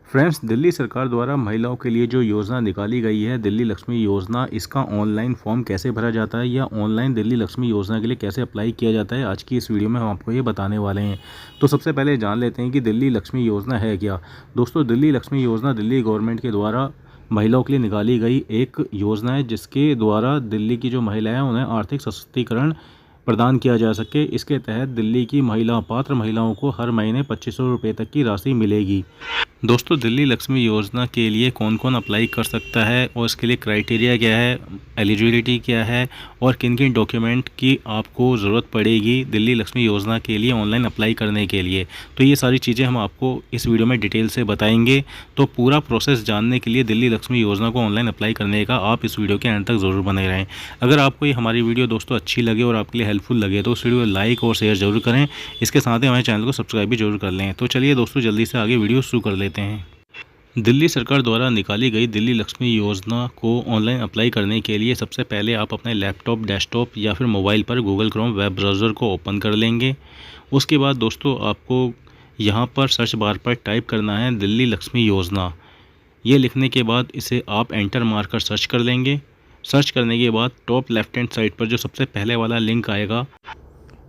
Friends, Delhi सरकार द्वारा महिलाओं के लिए जो योजना निकाली गई है दिल्ली लक्ष्मी योजना, इसका ऑनलाइन फॉर्म कैसे भरा जाता है या ऑनलाइन दिल्ली लक्ष्मी योजना के लिए कैसे अप्लाई किया जाता है, आज की इस वीडियो में हम आपको ये बताने वाले हैं। तो सबसे पहले जान लेते हैं कि दिल्ली लक्ष्मी योजना है क्या। दोस्तों, दिल्ली लक्ष्मी योजना दिल्ली गवर्नमेंट के द्वारा महिलाओं के लिए निकाली गई एक योजना है, जिसके द्वारा दिल्ली की जो महिलाएं उन्हें आर्थिक सशक्तिकरण प्रदान किया जा सके। इसके तहत दिल्ली की पात्र महिलाओं को हर महीने 2500 रुपये तक की राशि मिलेगी। दोस्तों, दिल्ली लक्ष्मी योजना के लिए कौन कौन अप्लाई कर सकता है और इसके लिए क्राइटेरिया क्या है, एलिजिबिलिटी क्या है और किन किन डॉक्यूमेंट की आपको ज़रूरत पड़ेगी दिल्ली लक्ष्मी योजना के लिए ऑनलाइन अप्लाई करने के लिए, तो ये सारी चीज़ें हम आपको इस वीडियो में डिटेल से बताएंगे। तो पूरा प्रोसेस जानने के लिए दिल्ली लक्ष्मी योजना को ऑनलाइन अप्लाई करने का आप इस वीडियो के अंत तक ज़रूर बने रहें। अगर आपको ये हमारी वीडियो दोस्तों अच्छी लगे और आपके लिए हेल्पफुल लगे तो इस वीडियो को लाइक और शेयर जरूर करें। इसके साथ ही हमारे चैनल को सब्सक्राइब भी जरूर कर लें। तो चलिए दोस्तों, जल्दी से आगे वीडियो शुरू कर लेते हैं। दिल्ली सरकार द्वारा निकाली गई दिल्ली लक्ष्मी योजना को ऑनलाइन अप्लाई करने के लिए सबसे पहले आप अपने लैपटॉप, डेस्कटॉप या फिर मोबाइल पर गूगल क्रोम वेब ब्राउज़र को ओपन कर लेंगे। उसके बाद दोस्तों, आपको यहाँ पर सर्च बार पर टाइप करना है दिल्ली लक्ष्मी योजना। ये लिखने के बाद इसे आप एंटर मारकर सर्च कर लेंगे। सर्च करने के बाद टॉप लेफ्ट हैंड साइड पर जो सबसे पहले वाला लिंक आएगा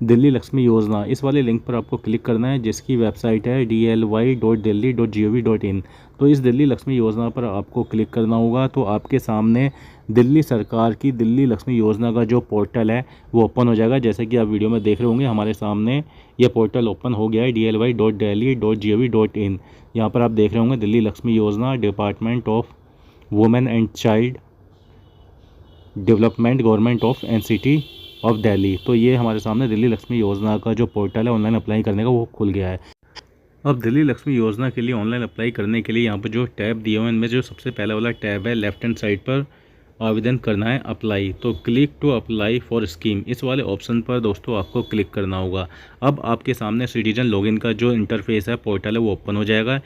दिल्ली लक्ष्मी योजना, इस वाले लिंक पर आपको क्लिक करना है, जिसकी वेबसाइट है dly.delhi.gov.in। तो इस दिल्ली लक्ष्मी योजना पर आपको क्लिक करना होगा। तो आपके सामने दिल्ली सरकार की दिल्ली लक्ष्मी योजना का जो पोर्टल है वो ओपन हो जाएगा। जैसे कि आप वीडियो में देख रहे होंगे, हमारे सामने ये पोर्टल ओपन हो गया है dly.delhi.gov.in। यहाँ पर आप देख रहे होंगे दिल्ली लक्ष्मी योजना, department of women and child development, government of NCT of Delhi. तो ये हमारे सामने दिल्ली लक्ष्मी योजना का जो पोर्टल है ऑनलाइन अप्लाई करने का वो खुल गया है। अब दिल्ली लक्ष्मी योजना के लिए ऑनलाइन अप्लाई करने के लिए यहाँ पर जो टैब दिए हुए हैं, इनमें जो सबसे पहले वाला टैब है लेफ्ट हैंड साइड पर, आवेदन करना है अप्लाई। तो click to apply for scheme, इस वाले ऑप्शन पर दोस्तों आपको क्लिक करना होगा। अब आपके सामने सिटीजन लॉगिन का जो इंटरफेस है, पोर्टल है, वो ओपन हो जाएगा।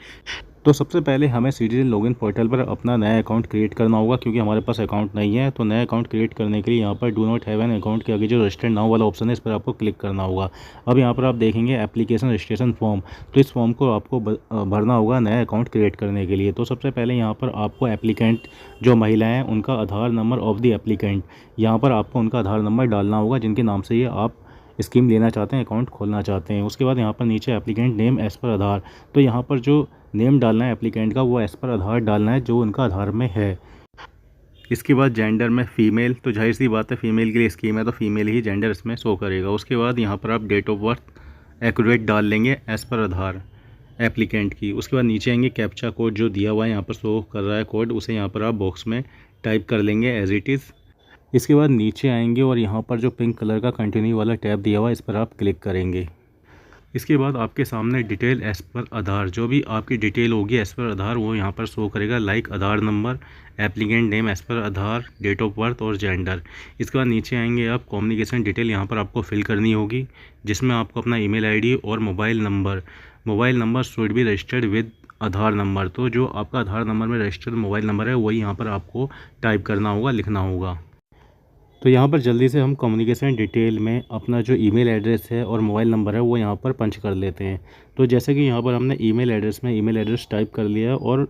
तो सबसे पहले हमें सिटीजन लॉगिन पोर्टल पर अपना नया अकाउंट क्रिएट करना होगा, क्योंकि हमारे पास अकाउंट नहीं है। तो नया अकाउंट क्रिएट करने के लिए यहाँ पर do not have an account के आगे जो रजिस्टर्ड नाउ वाला ऑप्शन है, इस पर आपको क्लिक करना होगा। अब यहाँ पर आप देखेंगे एप्लीकेशन रजिस्ट्रेशन फॉर्म, तो इस फॉर्म को आपको भरना होगा नया अकाउंट क्रिएट करने के लिए। तो सबसे पहले यहाँ पर आपको एप्लीकेंट जो महिलाएँ हैं उनका आधार नंबर ऑफ द एप्लीकेंट, यहाँ पर आपको उनका आधार नंबर डालना होगा जिनके नाम से ये आप स्कीम लेना चाहते हैं, अकाउंट खोलना चाहते हैं। उसके बाद यहाँ पर नीचे एप्लीकेंट नेम एज़ पर आधार, तो यहाँ पर जो नेम डालना है एप्लीकेंट का वो एज़ पर आधार डालना है जो उनका आधार में है। इसके बाद जेंडर में फ़ीमेल, तो जाहिर सी बात है फीमेल के लिए स्कीम है तो फीमेल ही जेंडर इसमें शो करेगा। उसके बाद यहाँ पर आप डेट ऑफ बर्थ एक्यूरेट डाल लेंगे एज़ पर आधार एप्लीकेंट की। उसके बाद नीचे आएंगे कैप्चा कोड जो दिया हुआ है यहाँ पर शो कर रहा है कोड, उसे यहाँ पर आप बॉक्स में टाइप कर लेंगे एज इट इज़। इसके बाद नीचे आएंगे और यहाँ पर जो पिंक कलर का कंटिन्यू वाला टैब दिया हुआ है इस पर आप क्लिक करेंगे। इसके बाद आपके सामने डिटेल एज़ पर आधार, जो भी आपकी डिटेल होगी एज़ पर आधार वो यहाँ पर शो करेगा, like Aadhaar number, applicant name as per Aadhaar, date of birth और जेंडर। इसके बाद नीचे आएंगे आप कम्युनिकेशन डिटेल यहाँ पर आपको फिल करनी होगी, जिसमें आपको अपना ईमेल आईडी और mobile number should be registered with Aadhaar number. तो जो आपका आधार नंबर में रजिस्टर्ड मोबाइल नंबर है वही यहाँ पर आपको टाइप करना होगा, लिखना होगा। तो यहाँ पर जल्दी से हम कम्युनिकेशन डिटेल में अपना जो ईमेल एड्रेस है और मोबाइल नंबर है वो यहाँ पर पंच कर लेते हैं। तो जैसे कि यहाँ पर हमने ईमेल एड्रेस में ईमेल एड्रेस टाइप कर लिया है और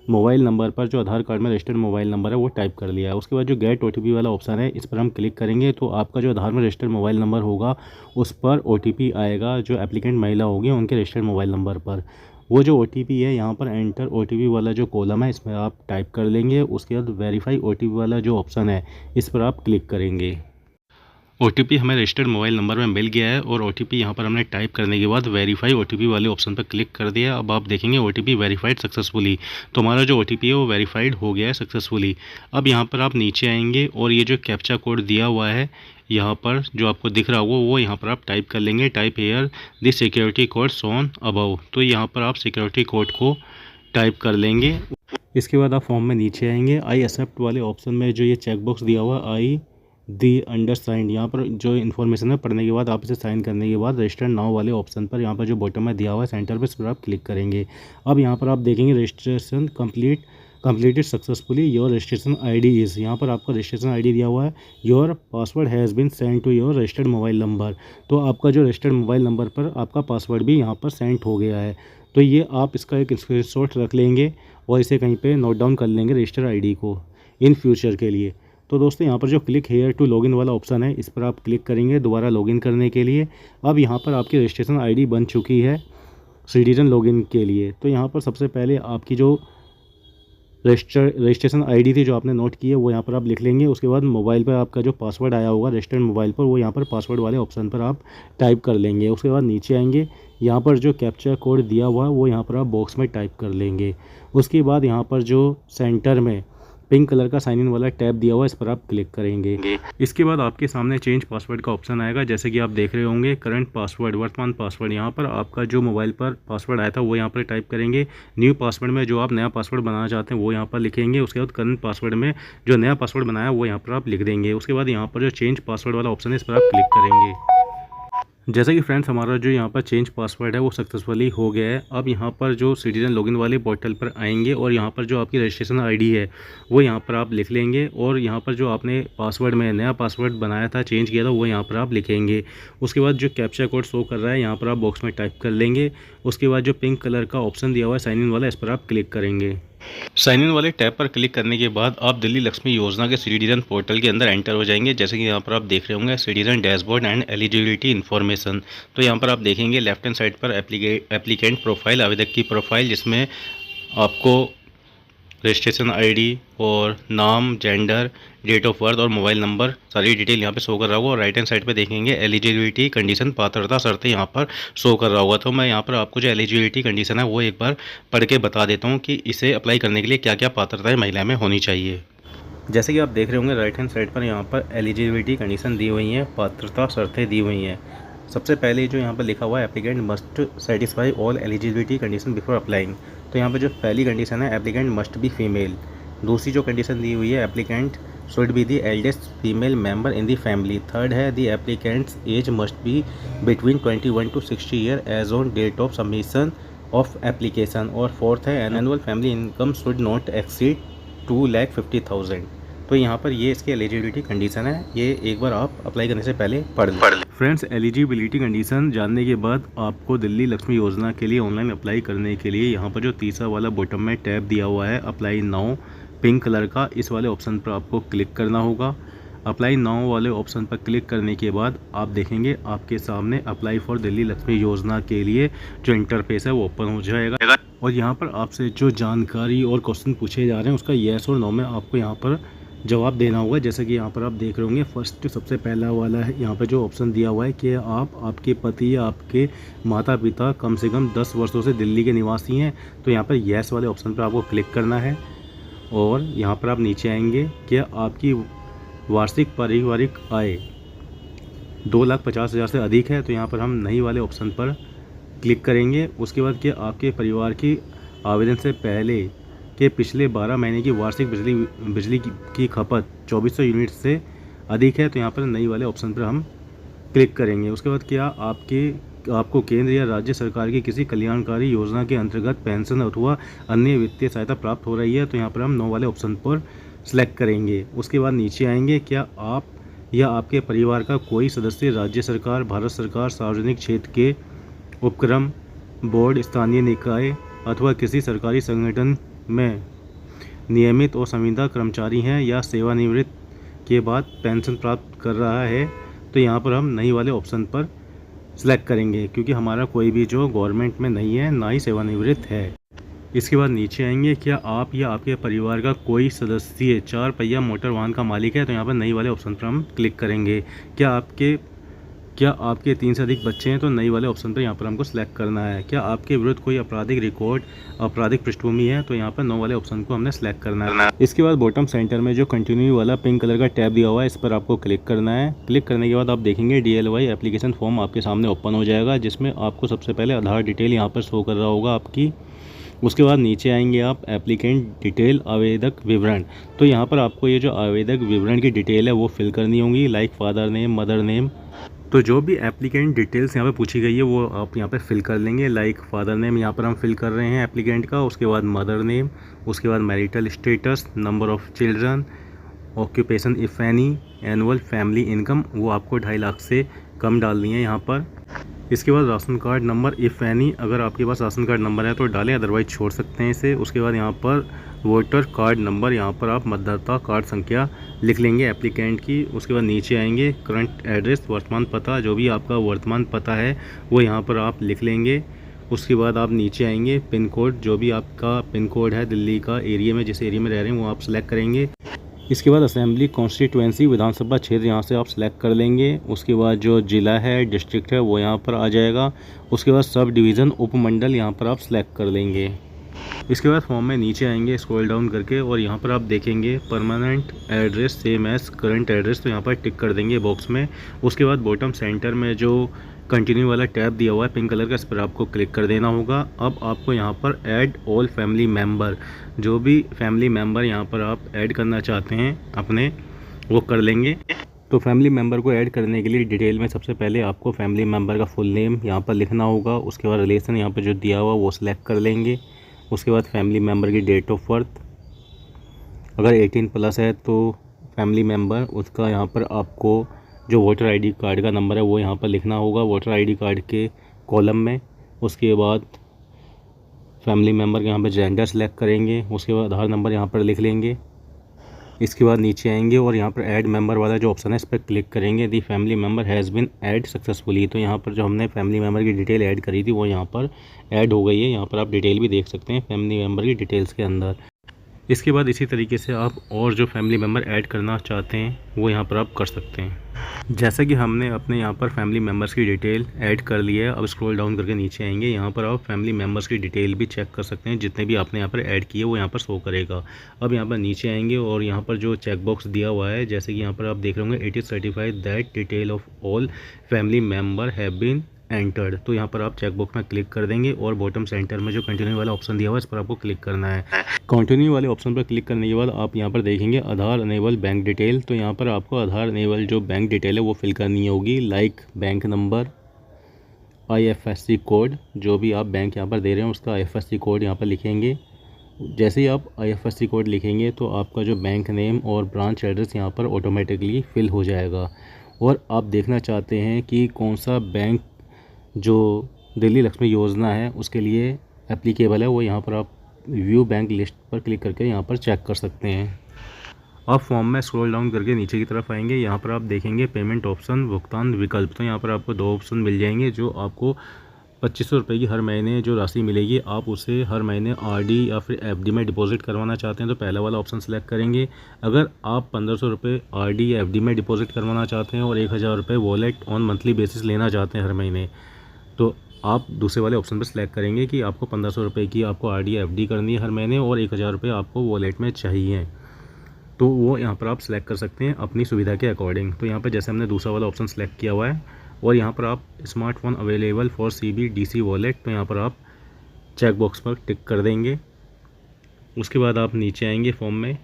मोबाइल नंबर पर जो आधार कार्ड में रजिस्टर्ड मोबाइल नंबर है वो टाइप कर लिया है। उसके बाद जो गेट ओटीपी वाला ऑप्शन है इस पर हम क्लिक करेंगे, तो आपका जो आधार में रजिस्टर्ड मोबाइल नंबर होगा उस पर ओटीपी आएगा, जो एप्लीकेंट महिला होगी उनके रजिस्टर्ड मोबाइल नंबर पर। वो जो ओटीपी है यहाँ पर एंटर ओटीपी वाला जो कॉलम है इसमें आप टाइप कर लेंगे। उसके बाद वेरीफाई ओटीपी वाला जो ऑप्शन है इस पर आप क्लिक करेंगे। ओटीपी हमें रजिस्टर्ड मोबाइल नंबर में मिल गया है और ओटीपी यहाँ पर हमने टाइप करने के बाद वेरीफाई ओटीपी वाले ऑप्शन पर क्लिक कर दिया। अब आप देखेंगे ओटीपी वेरीफाइड सक्सेसफुली, तो हमारा जो ओटीपी है वो वेरीफाइड हो गया है सक्सेसफुली। अब यहाँ पर आप नीचे आएंगे और ये जो कैप्चा कोड दिया हुआ है यहाँ पर जो आपको दिख रहा होगा वो यहाँ पर आप टाइप कर लेंगे, type here the security code shown above. तो यहाँ पर आप सिक्योरिटी कोड को टाइप कर लेंगे। इसके बाद आप फॉर्म में नीचे आएंगे, आई एक्सेप्ट वाले ऑप्शन में जो ये चेकबॉक्स दिया हुआ आई दी अंडरसाइंड, यहाँ पर जो इन्फॉर्मेशन है पढ़ने के बाद आप इसे साइन करने के बाद रजिस्टर्ड नाउ वाले ऑप्शन पर यहाँ पर जो बॉटम में दिया हुआ है सेंटर पर इस पर आप क्लिक करेंगे। अब यहाँ पर आप देखेंगे registration completed successfully, your registration ID is, यहाँ पर आपका रजिस्ट्रेशन आईडी दिया हुआ है, your password has been send to your registered mobile number. तो आपका जो रजिस्टर्ड मोबाइल नंबर पर आपका पासवर्ड भी यहाँ पर सेंड हो गया है। तो ये आप इसका एक स्क्रीनशॉट रख लेंगे और इसे कहीं पे नोट डाउन कर लेंगे रजिस्टर आईडी को इन फ्यूचर के लिए। तो दोस्तों यहाँ पर जो क्लिक हेयर टू लॉगिन वाला ऑप्शन है, इस पर आप क्लिक करेंगे दोबारा लॉगिन करने के लिए। अब यहाँ पर आपकी रजिस्ट्रेशन आईडी बन चुकी है सिटीजन लॉगिन के लिए। तो यहाँ पर सबसे पहले आपकी जो रजिस्ट्रेशन आईडी थी जो आपने नोट की है वो यहाँ पर आप लिख लेंगे। उसके बाद मोबाइल पर आपका जो पासवर्ड आया होगा रजिस्टर्ड मोबाइल पर, वो यहाँ पर पासवर्ड वाले ऑप्शन पर आप टाइप कर लेंगे। उसके बाद नीचे आएंगे, यहाँ पर जो कैप्चा कोड दिया हुआ है वो यहाँ पर आप बॉक्स में टाइप कर लेंगे। उसके बाद यहाँ पर जो सेंटर में पिंक कलर का साइन इन वाला टैब दिया हुआ है, इस पर आप क्लिक करेंगे। इसके बाद आपके सामने चेंज पासवर्ड का ऑप्शन आएगा। जैसे कि आप देख रहे होंगे करंट पासवर्ड, वर्तमान पासवर्ड, यहाँ पर आपका जो मोबाइल पर पासवर्ड आया था वो यहाँ पर टाइप करेंगे। न्यू पासवर्ड में जो आप नया पासवर्ड बनाना चाहते हैं वो यहाँ पर लिखेंगे। उसके बाद करंट पासवर्ड में जो नया पासवर्ड बनाया वो यहाँ पर आप लिख देंगे। उसके बाद यहाँ पर जो चेंज पासवर्ड वाला ऑप्शन है इस पर आप क्लिक करेंगे। जैसा कि फ्रेंड्स हमारा जो यहाँ पर चेंज पासवर्ड है वो सक्सेसफुली हो गया है। अब यहाँ पर जो सिटीजन लॉगिन वाले पोर्टल पर आएंगे और यहाँ पर जो आपकी रजिस्ट्रेशन आईडी है वो यहाँ पर आप लिख लेंगे और यहाँ पर जो आपने पासवर्ड में नया पासवर्ड बनाया था, चेंज किया था, वो यहाँ पर आप लिखेंगे। उसके बाद जो कैप्चा कोड शो कर रहा है यहाँ पर आप बॉक्स में टाइप कर लेंगे। उसके बाद जो पिंक कलर का ऑप्शन दिया हुआ है साइन इन वाला, इस पर आप क्लिक करेंगे। साइन इन वाले टैब पर क्लिक करने के बाद आप दिल्ली लक्ष्मी योजना के सिटीजन पोर्टल के अंदर एंटर हो जाएंगे। जैसे कि यहाँ पर आप देख रहे होंगे citizen dashboard and eligibility information. तो यहाँ पर आप देखेंगे लेफ्ट हैंड साइड पर एप्लीकेंट प्रोफाइल, आवेदक की प्रोफाइल, जिसमें आपको रजिस्ट्रेशन आईडी और नाम, जेंडर, डेट ऑफ बर्थ और मोबाइल नंबर सारी डिटेल यहाँ पे शो कर रहा होगा। और राइट हैंड साइड पे देखेंगे एलिजिबिलिटी कंडीशन, पात्रता शर्तें यहाँ पर शो कर रहा होगा। तो मैं यहाँ पर आपको जो एलिजिबिलिटी कंडीशन है वो एक बार पढ़ के बता देता हूँ कि इसे अप्लाई करने के लिए क्या क्या पात्रताएं महिला में होनी चाहिए। जैसे कि आप देख रहे होंगे राइट हैंड साइड पर यहाँ पर एलिजिबिलिटी कंडीशन दी हुई हैं, पात्रता शर्तें दी हुई हैं। सबसे पहले जो यहाँ पर लिखा हुआ है applicant must satisfy all eligibility condition before applying. तो यहाँ पर जो पहली कंडीशन है एप्लीकेंट मस्ट बी फीमेल। दूसरी जो कंडीशन दी हुई है applicant should be the eldest female member in the family. Third है the applicant's age must be between 21 to 60 year age on date of submission of application. और fourth है annual family income should not exceed 2,50,000। तो यहाँ पर ये इसकी eligibility condition है, ये एक बार आप अप्लाई करने से पहले पढ़ लें। फ्रेंड्स एलिजिबिलिटी कंडीशन जानने के बाद आपको दिल्ली लक्ष्मी योजना के लिए ऑनलाइन अप्लाई करने के लिए यहाँ पर जो तीसरा वाला बॉटम में टैब दिया हुआ है अप्लाई नाउ पिंक कलर का, इस वाले ऑप्शन पर आपको क्लिक करना होगा। अप्लाई नाउ वाले ऑप्शन पर क्लिक करने के बाद आप देखेंगे आपके सामने अप्लाई फॉर दिल्ली लक्ष्मी योजना के लिए जो इंटरफेस है वो ओपन हो जाएगा। और यहाँ पर आपसे जो जानकारी और क्वेश्चन पूछे जा रहे हैं उसका येस और नो में आपको यहाँ पर जवाब देना होगा। जैसे कि यहाँ पर आप देख रहे होंगे फर्स्ट सबसे पहला वाला है यहाँ पर जो ऑप्शन दिया हुआ है कि आप आपके पति या आपके माता पिता कम से कम 10 वर्षों से दिल्ली के निवासी हैं। तो यहाँ पर येस वाले ऑप्शन पर आपको क्लिक करना है। और यहाँ पर आप नीचे आएंगे कि आपकी वार्षिक पारिवारिक आय 2,50,000 से अधिक है, तो यहाँ पर हम नहीं वाले ऑप्शन पर क्लिक करेंगे। उसके बाद कि आपके परिवार की आवेदन से पहले के पिछले 12 महीने की वार्षिक बिजली की खपत 2400 यूनिट से अधिक है, तो यहाँ पर नई वाले ऑप्शन पर हम क्लिक करेंगे। उसके बाद क्या आपको केंद्र या राज्य सरकार की किसी कल्याणकारी योजना के अंतर्गत पेंशन अथवा अन्य वित्तीय सहायता प्राप्त हो रही है, तो यहाँ पर हम नो वाले ऑप्शन पर सेलेक्ट करेंगे। उसके बाद नीचे आएंगे क्या आप या आपके परिवार का कोई सदस्य राज्य सरकार, भारत सरकार, सार्वजनिक क्षेत्र के उपक्रम, बोर्ड, स्थानीय निकाय अथवा किसी सरकारी संगठन में नियमित और संविदा कर्मचारी हैं या सेवानिवृत्ति के बाद पेंशन प्राप्त कर रहा है, तो यहाँ पर हम नहीं वाले ऑप्शन पर सेलेक्ट करेंगे क्योंकि हमारा कोई भी जो गवर्नमेंट में नहीं है ना ही सेवानिवृत्त है। इसके बाद नीचे आएंगे क्या आप या आपके परिवार का कोई सदस्य 4 पहिया मोटर वाहन का मालिक है, तो यहाँ पर नई वाले ऑप्शन पर हम क्लिक करेंगे। क्या आपके 3 से अधिक बच्चे हैं, तो नई वाले ऑप्शन पर यहाँ पर हमको सेलेक्ट करना है। क्या आपके विरुद्ध कोई आपराधिक रिकॉर्ड, आपराधिक पृष्ठभूमि है, तो यहाँ पर नो वाले ऑप्शन को हमने सेलेक्ट करना है। इसके बाद बॉटम सेंटर में जो कंटिन्यू वाला पिंक कलर का टैब दिया हुआ है इस पर आपको क्लिक करना है। क्लिक करने के बाद आप देखेंगे DLY एप्लीकेशन फॉर्म आपके सामने ओपन हो जाएगा, जिसमें आपको सबसे पहले आधार डिटेल यहाँ पर शो कर रहा होगा आपकी। उसके बाद नीचे आएंगे आप एप्लीकेंट डिटेल, आवेदक विवरण। तो यहाँ पर आपको ये जो आवेदक विवरण की डिटेल है वो फिल करनी होगी, like father name, mother name. तो जो भी एप्लीकेंट डिटेल्स यहाँ पे पूछी गई है वो आप यहाँ पे फिल कर लेंगे। लाइक फादर नेम यहाँ पर हम फिल कर रहे हैं एप्लीकेंट का, उसके बाद मदर नेम, उसके बाद marital status, number of children, occupation if any, annual family income वो आपको 2.5 लाख से कम डालनी है यहाँ पर। इसके बाद ration card number if any, अगर आपके पास राशन कार्ड नंबर है तो डालें, अदरवाइज छोड़ सकते हैं इसे। उसके बाद यहाँ पर वोटर कार्ड नंबर, यहाँ पर आप मतदाता कार्ड संख्या लिख लेंगे एप्लीकेंट की। उसके बाद नीचे आएंगे करंट एड्रेस, वर्तमान पता, जो भी आपका वर्तमान पता है वो यहाँ पर आप लिख लेंगे। उसके बाद आप नीचे आएंगे पिन कोड, जो भी आपका पिन कोड है दिल्ली का एरिया में, जिस एरिया में रह रहे हैं वो आप सेलेक्ट करेंगे। इसके बाद असेंबली कॉन्स्टिट्यूएंसी, विधानसभा क्षेत्र यहाँ से आप सेलेक्ट कर लेंगे। उसके बाद जो ज़िला है, डिस्ट्रिक्ट है, वो यहाँ पर आ जाएगा। उसके बाद सब डिवीज़न, उपमंडल यहाँ पर आप सेलेक्ट कर लेंगे। इसके बाद फॉर्म में नीचे आएंगे स्क्रॉल डाउन करके और यहाँ पर आप देखेंगे permanent address same as current address, तो यहाँ पर टिक कर देंगे बॉक्स में। उसके बाद बॉटम सेंटर में जो कंटिन्यू वाला टैब दिया हुआ है पिंक कलर का, इस पर आपको क्लिक कर देना होगा। अब आपको यहाँ पर ऐड ऑल फैमिली मेम्बर, जो भी फैमिली मेम्बर यहाँ पर आप ऐड करना चाहते हैं अपने, वो कर लेंगे। तो फैमिली मेम्बर को ऐड करने के लिए डिटेल में सबसे पहले आपको फैमिली मेम्बर का फुल नेम यहाँ पर लिखना होगा। उसके बाद रिलेशन यहाँ पर जो दिया हुआ वो सिलेक्ट कर लेंगे। उसके बाद फैमिली मेम्बर की डेट ऑफ बर्थ, अगर 18+ है तो फैमिली मेम्बर उसका यहाँ पर आपको जो वोटर आईडी कार्ड का नंबर है वो यहाँ पर लिखना होगा वोटर आईडी कार्ड के कॉलम में। उसके बाद फैमिली मेम्बर के यहाँ पर जेंडर सेलेक्ट करेंगे। उसके बाद आधार नंबर यहाँ पर लिख लेंगे। इसके बाद नीचे आएंगे और यहाँ पर ऐड मेंबर वाला जो ऑप्शन है इस पर क्लिक करेंगे। The family member has been add successfully, तो यहाँ पर जो हमने फैमिली मेम्बर की डिटेल ऐड करी थी वो यहाँ पर ऐड हो गई है। यहाँ पर आप डिटेल भी देख सकते हैं फैमिली मेम्बर की डिटेल्स के अंदर। इसके बाद इसी तरीके से आप और जो फैमिली मेम्बर ऐड करना चाहते हैं वो यहाँ पर आप कर सकते हैं। जैसा कि हमने अपने यहाँ पर फैमिली मेम्बर्स की डिटेल ऐड कर ली है, अब स्क्रॉल डाउन करके नीचे आएंगे। यहाँ पर आप फैमिली मेम्बर्स की डिटेल भी चेक कर सकते हैं, जितने भी आपने यहाँ पर ऐड किए वो यहाँ पर शो करेगा। अब यहाँ पर नीचे आएंगे और यहाँ पर जो चेक बॉक्स दिया हुआ है, जैसे कि यहाँ पर आप देख रहे होंगे, it is certified that detail of all family member have been entered, तो यहाँ पर आप चेक बॉक्स में क्लिक कर देंगे और बॉटम सेंटर में जो कंटिन्यू वाला ऑप्शन दिया हुआ है इस पर आपको क्लिक करना है। कंटिन्यू वाले ऑप्शन पर क्लिक करने के बाद आप यहाँ पर देखेंगे आधार अनेबल बैंक डिटेल, तो यहाँ पर आपको आधार अनेबल जो बैंक डिटेल है वो फिल करनी होगी, like bank number, IFSC code, जो भी आप बैंक यहाँ पर दे रहे हैं उसका IFSC कोड यहाँ पर लिखेंगे। जैसे ही आप IFSC कोड लिखेंगे तो आपका जो बैंक नेम और ब्रांच एड्रेस यहाँ पर ऑटोमेटिकली फिल हो जाएगा। और आप देखना चाहते हैं कि कौन सा बैंक जो दिल्ली लक्ष्मी योजना है उसके लिए एप्लीकेबल है, वो यहाँ पर आप व्यू बैंक लिस्ट पर क्लिक करके यहाँ पर चेक कर सकते हैं। आप फॉर्म में स्क्रॉल डाउन करके नीचे की तरफ आएंगे, यहाँ पर आप देखेंगे पेमेंट ऑप्शन, भुगतान विकल्प, तो यहाँ पर आपको 2 ऑप्शन मिल जाएंगे। जो आपको 2500 रुपये की हर महीने जो राशि मिलेगी, आप उसे हर महीने RD या फिर FD में डिपॉजिट करवाना चाहते हैं तो पहला वाला ऑप्शन सेलेक्ट करेंगे। अगर आप 1500 रुपये RD या FD में डिपॉजिट करवाना चाहते हैं और 1000 रुपये वॉलेट ऑन मंथली बेसिस लेना चाहते हैं हर महीने, तो आप दूसरे वाले ऑप्शन पर सिलेक्ट करेंगे कि आपको 1500 रुपये की आपको RD या FD करनी है हर महीने और 1000 रुपये आपको वॉलेट में चाहिए, तो वो यहाँ पर आप सिलेक्ट कर सकते हैं अपनी सुविधा के अकॉर्डिंग। तो यहाँ पर जैसे हमने दूसरा वाला ऑप्शन सेलेक्ट किया हुआ है और यहाँ पर आप smartphone available for CBDC wallet, तो यहाँ पर आप चेक बॉक्स पर टिक कर देंगे। उसके बाद आप नीचे आएंगे फॉर्म में,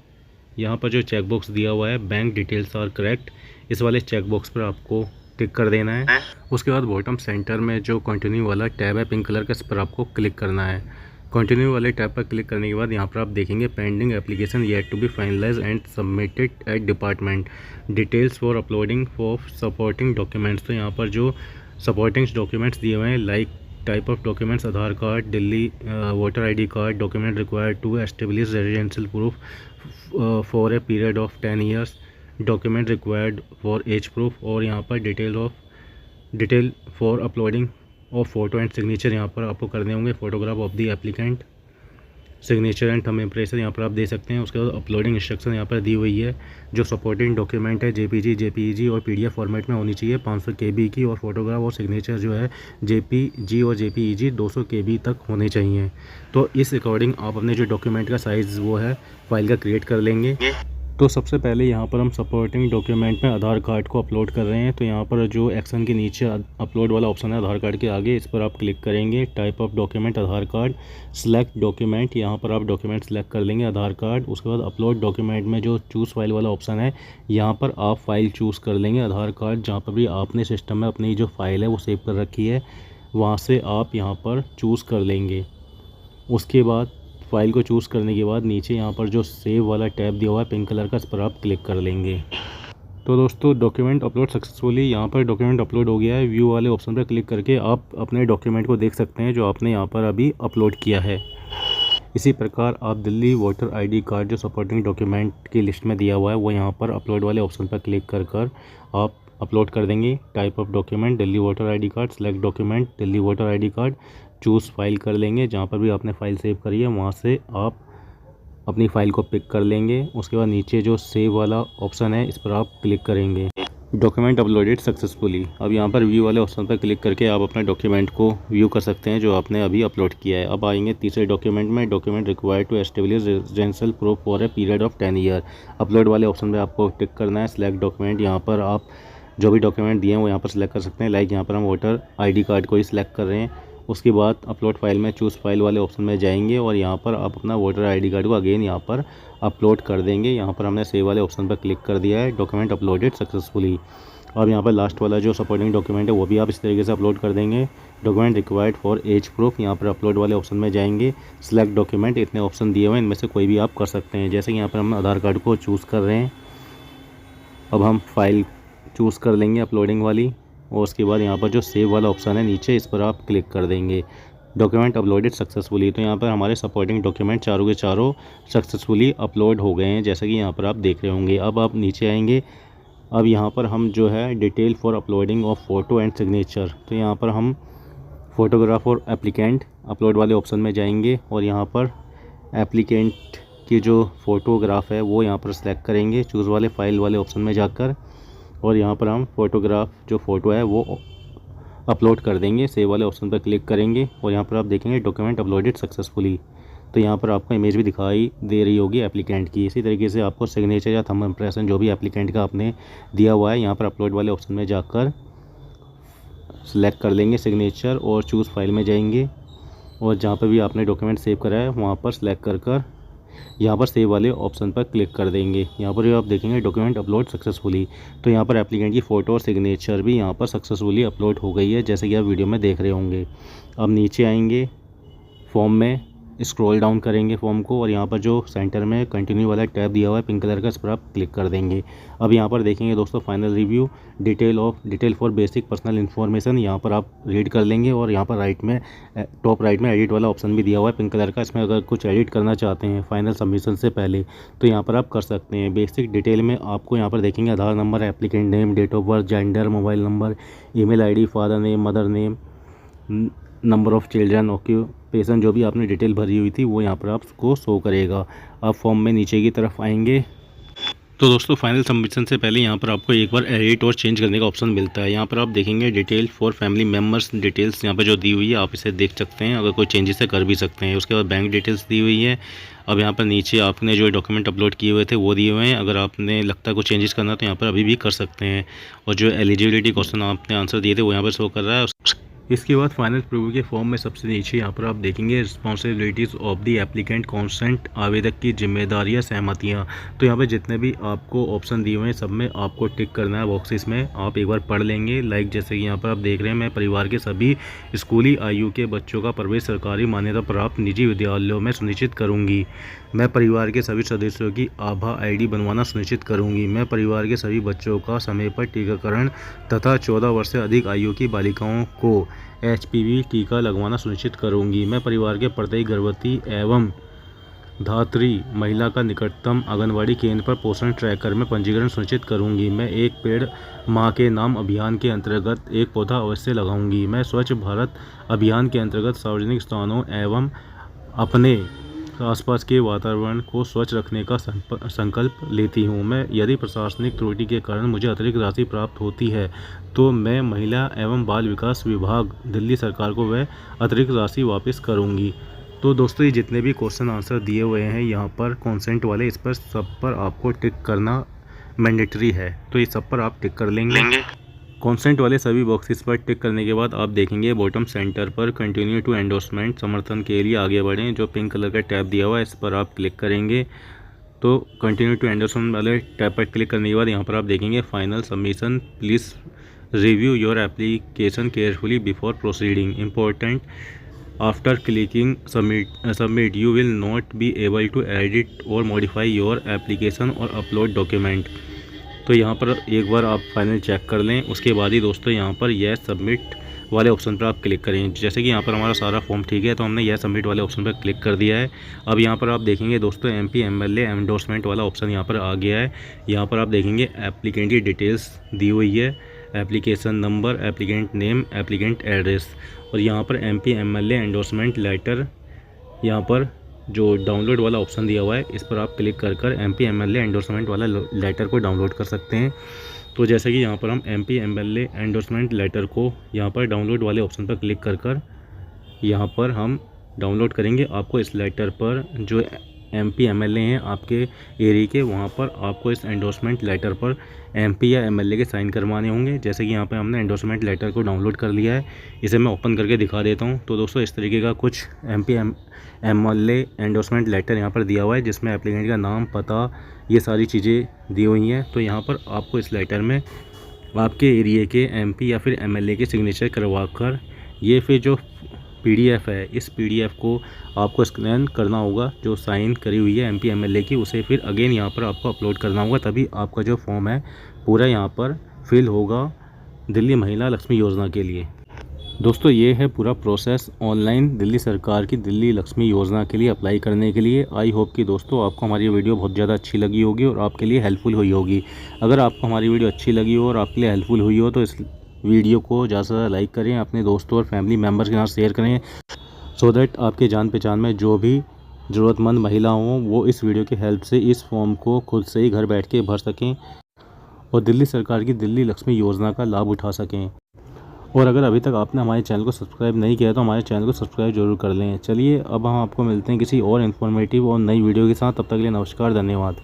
यहाँ पर जो चेक बॉक्स दिया हुआ है बैंक डिटेल्स आर करेक्ट, इस वाले चेक बॉक्स पर आपको टिक कर देना है। उसके बाद बॉटम सेंटर में जो कंटिन्यू वाला टैब है पिंक कलर का, इस पर आपको क्लिक करना है। कंटिन्यू वाले टैब पर क्लिक करने के बाद यहाँ पर आप देखेंगे pending application yet to be finalize and submitted at department, details for uploading for supporting documents, तो यहाँ पर जो सपोर्टिंग डॉक्यूमेंट्स दिए हुए हैं like type of documents Aadhaar card, Delhi voter ID card, document required to establish residential proof for a period of 10 years, document required for age proof, और यहाँ पर detail for uploading of photo and signature यहाँ पर आपको करने होंगे, photograph of the applicant, signature and thumb impression यहाँ पर आप दे सकते हैं। उसके बाद अपलोडिंग इंस्ट्रक्शन यहाँ पर दी हुई है। जो सपोर्टिंग डॉक्यूमेंट है JPG, JPEG और PDF फॉर्मेट में होनी चाहिए 500 KB की, और फोटोग्राफ और सिग्नेचर जो है JPG और JPEG 200 KB तक होने चाहिए। तो इस अकॉर्डिंग आप अपने जो डॉक्यूमेंट का साइज़ वो है फाइल का क्रिएट कर लेंगे। तो सबसे पहले यहाँ पर हम सपोर्टिंग डॉक्यूमेंट में आधार कार्ड को अपलोड कर रहे हैं, तो यहाँ पर जो एक्शन के नीचे अपलोड वाला ऑप्शन है आधार कार्ड के आगे, इस पर आप क्लिक करेंगे। Type of document Aadhaar card, select document, यहाँ पर आप डॉक्यूमेंट सेलेक्ट कर लेंगे आधार कार्ड। उसके बाद अपलोड डॉक्यूमेंट में जो चूज़ फाइल वाला ऑप्शन है, यहाँ पर आप फाइल चूज़ कर लेंगे आधार कार्ड, जहाँ पर भी आपने सिस्टम में अपनी जो फाइल है वो सेव कर रखी है वहाँ से आप यहाँ पर चूज़ कर लेंगे। उसके बाद फाइल को चूज़ करने के बाद नीचे यहाँ पर जो सेव वाला टैब दिया हुआ है पिंक कलर का, इस पर आप क्लिक कर लेंगे। तो दोस्तों डॉक्यूमेंट अपलोड सक्सेसफुली, यहाँ पर डॉक्यूमेंट अपलोड हो गया है। व्यू वाले ऑप्शन पर क्लिक करके आप अपने डॉक्यूमेंट को देख सकते हैं जो आपने यहाँ पर अभी अपलोड किया है। इसी प्रकार आप दिल्ली वोटर आईडी कार्ड जो सपोर्टिंग डॉक्यूमेंट की लिस्ट में दिया हुआ है वो यहाँ पर अपलोड वाले ऑप्शन पर क्लिक कर आप अपलोड कर देंगे। Type of document Delhi voter ID card, select document Delhi voter ID card, choose file कर लेंगे। जहाँ पर भी आपने फ़ाइल सेव करी है वहाँ से आप अपनी फ़ाइल को पिक कर लेंगे। उसके बाद नीचे जो सेव वाला ऑप्शन है इस पर आप क्लिक करेंगे। Document uploaded successfully. अब यहाँ पर व्यू वाले ऑप्शन पर क्लिक करके आप अपने डॉक्यूमेंट को व्यू कर सकते हैं जो आपने अभी अपलोड किया है। अब आएंगे तीसरे डॉक्यूमेंट में, document required to establish residential proof for a period of 10 year. Upload वाले ऑप्शन पर आपको टिक करना है। सिलेक्ट डॉक्यूमेंट, यहाँ पर आप जो भी डॉक्यूमेंट दिए हैं वो यहाँ पर सिलेक्ट कर सकते हैं। लाइक यहाँ पर हम वोटर आई कार्ड को ही सिलेक्ट कर रहे हैं। उसके बाद अपलोड फाइल में चूज़ फाइल वाले ऑप्शन में जाएंगे और यहाँ पर आप अपना वोटर आईडी कार्ड को अगेन यहाँ पर अपलोड कर देंगे। यहाँ पर हमने सेव वाले ऑप्शन पर क्लिक कर दिया है। Document uploaded successfully. अब यहाँ पर लास्ट वाला जो सपोर्टिंग डॉक्यूमेंट है वो भी आप इस तरीके से अपलोड कर देंगे। Document required for age proof, यहाँ पर अपलोड वाले ऑप्शन में जाएंगे। सिलेक्ट डॉक्यूमेंट, इतने ऑप्शन दिए हुए हैं, इनमें से कोई भी आप कर सकते हैं। जैसे कि यहाँ पर हम आधार कार्ड को चूज़ कर रहे हैं। अब हम फाइल चूज़ कर लेंगे अपलोडिंग वाली और उसके बाद यहाँ पर जो सेव वाला ऑप्शन है नीचे इस पर आप क्लिक कर देंगे। Document uploaded successfully. तो यहाँ पर हमारे सपोर्टिंग डॉक्यूमेंट चारों के चारों सक्सेसफुली अपलोड हो गए हैं, जैसा कि यहाँ पर आप देख रहे होंगे। अब आप नीचे आएंगे। अब यहाँ पर हम जो है detail for uploading of photo and signature, तो यहाँ पर हम फ़ोटोग्राफ और एप्लीकेंट अपलोड वाले ऑप्शन में जाएंगे और यहाँ पर एप्लीकेंट की जो फ़ोटोग्राफ है वो यहाँ पर सिलेक्ट करेंगे चूज़ वाले फाइल वाले ऑप्शन में जाकर और यहाँ पर हम फ़ोटोग्राफ जो फ़ोटो है वो अपलोड कर देंगे। सेव वाले ऑप्शन पर क्लिक करेंगे और यहाँ पर आप देखेंगे डॉक्यूमेंट अपलोडेड सक्सेसफुली। तो यहाँ पर आपको इमेज भी दिखाई दे रही होगी एप्लीकेंट की। इसी तरीके से आपको सिग्नेचर या थंब इम्प्रेशन जो भी एप्लीकेंट का आपने दिया हुआ है यहाँ पर अपलोड वाले ऑप्शन में जाकर सिलेक्ट कर लेंगे सिग्नेचर और चूज़ फाइल में जाएंगे और जहाँ पर भी आपने डॉक्यूमेंट सेव करा है वहाँ पर सिलेक्ट कर यहाँ पर सेव वाले ऑप्शन पर क्लिक कर देंगे। यहाँ पर आप देखेंगे डॉक्यूमेंट अपलोड सक्सेसफुली। तो यहाँ पर एप्लीकेंट की फ़ोटो और सिग्नेचर भी यहाँ पर सक्सेसफुली अपलोड हो गई है, जैसे कि आप वीडियो में देख रहे होंगे। अब नीचे आएंगे, फॉर्म में स्क्रॉल डाउन करेंगे फॉर्म को और यहाँ पर जो सेंटर में कंटिन्यू वाला टैब दिया हुआ है पिंक कलर का, इस पर आप क्लिक कर देंगे। अब यहाँ पर देखेंगे दोस्तों final review detail for basic personal information, यहाँ पर आप रीड कर लेंगे और यहाँ पर टॉप राइट में एडिट वाला ऑप्शन भी दिया हुआ है पिंक कलर का। इसमें अगर कुछ एडिट करना चाहते हैं फाइनल सबमिशन से पहले तो यहाँ पर आप कर सकते हैं। बेसिक डिटेल में आपको यहाँ पर देखेंगे Aadhaar number, applicant name, date of birth, gender, mobile number, email ID, father name, mother name, number of children, occupation, जो भी आपने डिटेल भरी हुई थी वो यहाँ पर आपको शो करेगा। आप फॉर्म में नीचे की तरफ आएंगे तो दोस्तों फाइनल सबमिशन से पहले यहाँ पर आपको एक बार एडिट और चेंज करने का ऑप्शन मिलता है। यहाँ पर आप देखेंगे detail for family members, details यहाँ पर जो दी हुई है आप इसे देख सकते हैं, अगर कोई चेंजेस है कर भी सकते हैं। उसके बाद बैंक डिटेल्स दी हुई है। अब यहाँ पर नीचे आपने जो डॉक्यूमेंट अपलोड किए हुए थे वो दिए हुए हैं, अगर आपने लगता है कुछ चेंजेस करना तो यहाँ पर अभी भी कर सकते हैं। और जो एलिजिबिलिटी क्वेश्चन आपने आंसर दिए थे वो यहाँ पर शो कर रहा है। इसके बाद फाइनल प्रीव्यू के फॉर्म में सबसे नीचे यहाँ पर आप देखेंगे responsibilities of the applicant, consent, आवेदक की जिम्मेदारियाँ, सहमतियाँ। तो यहाँ पे जितने भी आपको ऑप्शन दिए हुए हैं सब में आपको टिक करना है बॉक्सेस में, आप एक बार पढ़ लेंगे। लाइक जैसे कि यहाँ पर आप देख रहे हैं, मैं परिवार के सभी स्कूली आयु के बच्चों का प्रवेश सरकारी मान्यता प्राप्त निजी विद्यालयों में सुनिश्चित करूँगी। मैं परिवार के सभी सदस्यों की आभा आईडी बनवाना सुनिश्चित करूँगी। मैं परिवार के सभी बच्चों का समय पर टीकाकरण तथा 14 वर्ष से अधिक आयु की बालिकाओं को HPV टीका लगवाना सुनिश्चित करूँगी। मैं परिवार के प्रत्येक गर्भवती एवं धात्री महिला का निकटतम आंगनवाड़ी केंद्र पर पोषण ट्रैकर में पंजीकरण सुनिश्चित करूँगी। मैं एक पेड़ माँ के नाम अभियान के अंतर्गत एक पौधा अवश्य लगाऊंगी। मैं स्वच्छ भारत अभियान के अंतर्गत सार्वजनिक स्थानों एवं अपने आसपास के वातावरण को स्वच्छ रखने का संकल्प लेती हूँ। मैं यदि प्रशासनिक त्रुटि के कारण मुझे अतिरिक्त राशि प्राप्त होती है तो मैं महिला एवं बाल विकास विभाग दिल्ली सरकार को वह अतिरिक्त राशि वापस करूँगी। तो दोस्तों ये जितने भी क्वेश्चन आंसर दिए हुए हैं यहाँ पर कॉन्सेंट वाले, इस पर सब पर आपको टिक करना मैंडेटरी है, तो ये सब पर आप टिक कर लेंगे। कॉन्सेंट वाले सभी बॉक्सेस पर टिक करने के बाद आप देखेंगे बॉटम सेंटर पर कंटिन्यू टू एंडोर्समेंट, समर्थन के लिए आगे बढ़ें, जो पिंक कलर का टैब दिया हुआ है इस पर आप क्लिक करेंगे। तो कंटिन्यू टू एंडोर्समेंट वाले टैब पर क्लिक करने के बाद यहाँ पर आप देखेंगे final submission, please review your application carefully before proceeding, important, after clicking submit you will not be able to edit or modify your application or upload document। तो यहाँ पर एक बार आप फाइनल चेक कर लें, उसके बाद ही दोस्तों यहाँ पर येस सबमिट वाले ऑप्शन पर आप क्लिक करें। जैसे कि यहाँ पर हमारा सारा फॉर्म ठीक है, तो हमने येस सबमिट वाले ऑप्शन पर क्लिक कर दिया है। अब यहाँ पर आप देखेंगे दोस्तों MP MLA एंडोर्समेंट वाला ऑप्शन यहाँ पर आ गया है। यहाँ पर आप देखेंगे एप्लीकेंट की डिटेल्स दी हुई है, application number, applicant name, applicant address, और यहाँ पर MP MLA एंडोर्समेंट लेटर, यहाँ पर जो डाउनलोड वाला ऑप्शन दिया हुआ है इस पर आप क्लिक कर MP MLA एंडोर्समेंट वाला लेटर को डाउनलोड कर सकते हैं। तो जैसे कि यहाँ पर हम MP MLA एंडोर्समेंट लेटर को यहाँ पर डाउनलोड वाले ऑप्शन पर क्लिक कर यहाँ पर हम डाउनलोड करेंगे। आपको इस लेटर पर जो MP MLA हैं आपके एरिया के, वहाँ पर आपको इस एंडोर्समेंट लेटर पर MP या MLA के साइन करवाने होंगे। जैसे कि यहाँ पे हमने एंडोर्समेंट लेटर को डाउनलोड कर लिया है, इसे मैं ओपन करके दिखा देता हूँ। तो दोस्तों इस तरीके का कुछ MP MLA एंडोर्समेंट लेटर यहाँ पर दिया हुआ है, जिसमें एप्लीकेंट का नाम, पता, ये सारी चीज़ें दी हुई हैं। तो यहाँ पर आपको इस लेटर में आपके एरिया के MP या फिर MLA के सिग्नेचर करवा कर ये फिर जो PDF है, इस PDF को आपको स्कैन करना होगा, जो साइन करी हुई है MP MLA की, उसे फिर अगेन यहाँ पर आपको अपलोड करना होगा, तभी आपका जो फॉर्म है पूरा यहाँ पर फिल होगा दिल्ली महिला लक्ष्मी योजना के लिए। दोस्तों ये है पूरा प्रोसेस ऑनलाइन दिल्ली सरकार की दिल्ली लक्ष्मी योजना के लिए अप्लाई करने के लिए। आई होप कि दोस्तों आपको हमारी वीडियो बहुत ज़्यादा अच्छी लगी होगी और आपके लिए हेल्पफुल हुई होगी। अगर आपको हमारी वीडियो अच्छी लगी हो और आपके लिए हेल्पफुल हुई हो तो इस वीडियो को ज़्यादा से ज़्यादा लाइक करें, अपने दोस्तों और फैमिली मेम्बर्स के साथ शेयर करें, सो दैट आपके जान पहचान में जो भी ज़रूरतमंद महिला हों वो इस वीडियो की हेल्प से इस फॉर्म को खुद से ही घर बैठ के भर सकें और दिल्ली सरकार की दिल्ली लक्ष्मी योजना का लाभ उठा सकें। और अगर अभी तक आपने हमारे चैनल को सब्सक्राइब नहीं किया तो हमारे चैनल को सब्सक्राइब जरूर कर लें। चलिए अब हम आपको मिलते हैं किसी और इन्फॉर्मेटिव और नई वीडियो के साथ। तब तक के लिए नमस्कार, धन्यवाद।